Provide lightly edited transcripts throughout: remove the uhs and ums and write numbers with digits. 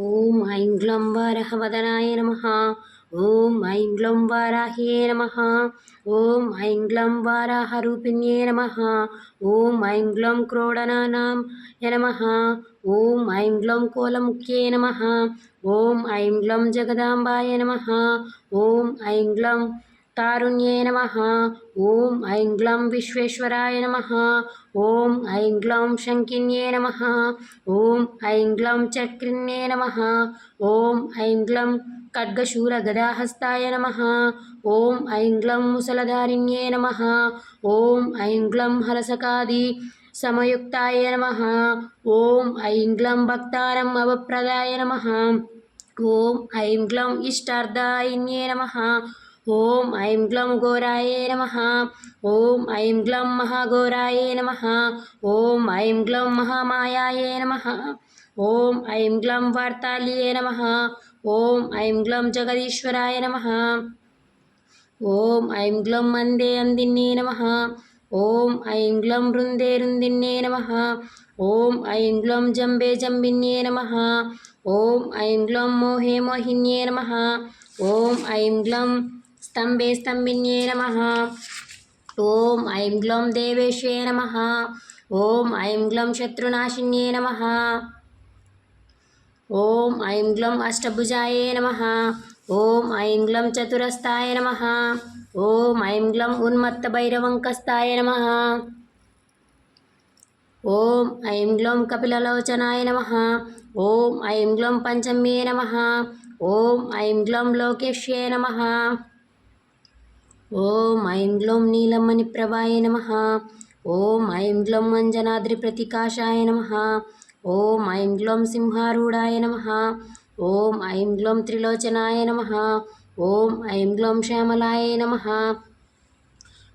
ఓం ఐం గ్లం వారహవదనాయ నమః. ఓం ఐం గ్లం వారాహ్యే నమః. ఓం ఐం గ్లం వారాహరూపిణ్యే నమః. ఓం ఐం గ్లం క్రోడనానాయ నమః. ఓం ఐం గ్లం కోలముఖ్యే నమః. ఓం ఐం గ్లం జగదాంబాయ నమః. ఓం ఐం గ్లం तारुण्ये नमः. ओम ऐं ग्लं विश्वेश्वराय नमः. ओम ऐं ग्लं शङ्किन्ये नमः. ओम ऐं ग्लं चक्रिण्ये नमः. ओम ऐं ग्लं खड्गशूलगदाहस्ताय नमः. ओम ऐं ग्लं मुसलधारिण्ये नमः. ओम ऐं ग्लं हलसकादि समयुक्ताय नमः. ओम ऐं ग्लं भक्तानाम् अवप्रदाय नमः. ओम ऐं ग्लं इष्टार्धायिन्ये नमः. ओम ऐं ग्लं घोराय नमः. ओम ऐं ग्लं महाघोराय नमः. ओम ऐं ग्लं महामायाय नमः. ओम ऐं ग्लं वार्ताल्ये नमः. ओम ऐं ग्लं जगदीश्वराय नमः. ओम ऐं ग्लं मन्दे अन्दिन्ये नमः. ओम ऐं ग्लं रुन्दे रुन्दिन्ये नमः. ओम ऐं ग्लं जम्बे जम्बिन्ये नमः. ओम ऐं ग्लं मोहे मोहिन्ये नमः. ओम ऐं ग्लं स्तम्भे स्तम्भिन्ये नमः. ओम ऐं ग्लं देवेश्वे नमः. ओम ऐं ग्लं शत्रुनाशिन्ये नमः. ओम ऐं ग्लं अष्टभुजाय नमः. ओम ऐं ग्लं चतुरस्ताय नमः. ओम ऐं ग्लं उन्मत्तभैरवङ्कस्ताय नमः. ओम ऐं ग्लं कपिललोचनाय नमः. ओम ऐं ग्लं पञ्चम्ये नमः. ओम ऐं ग्लं लोकेश्ये नमः. ओम ऐं ग्लं नीलमणिप्रभाय नमः. ओम ऐं ग्लं अञ्जनाद्रिप्रतिकाशाय नमः. ओम ऐं ग्लं सिंहारूढाय नमः. ओम ऐं ग्लं त्रिलोचनाय नमः. ओम ऐं ग्लं श्यामलाय नमः.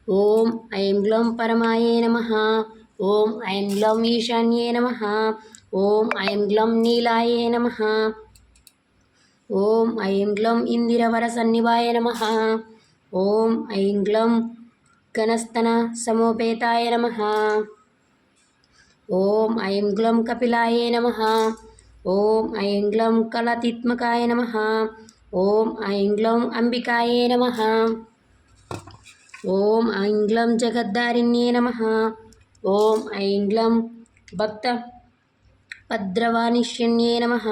ओम ऐं ग्लं परमाय नमः. ओम ऐं ग्लं ईशान्ये नमः. ओम ऐं ग्लं नीलाय नमः. ओम ऐं ग्लं इन्दिरवरसन्निभाय नमः. ओम ऐं ग्लं गणस्तनसमोपेताय नमः. ओम ऐं ग्लं कपिलाय नमः. ओम ऐं ग्लं कलातीत्मकाय नमः. ओम ऐं ग्लं अंबिकाय नमः. ओम ऐं ग्लं जगद्धारिण्ये नमः. ओम ऐं ग्लं भक्तभद्रवाणिष्यन्ये नमः.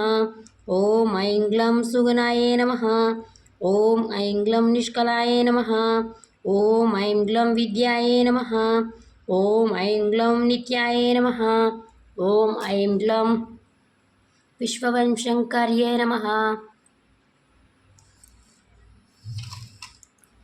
ओम ऐं ग्लं सुगुणाय नमः. ओम ऐं ग्लं निष्कलाय नमः. ओम ऐं ग्लं विद्याय नमः. ओम ऐं ग्लं नित्याय नमः. ओम ऐं ग्लं विश्ववंशङ्कर्ये नमः.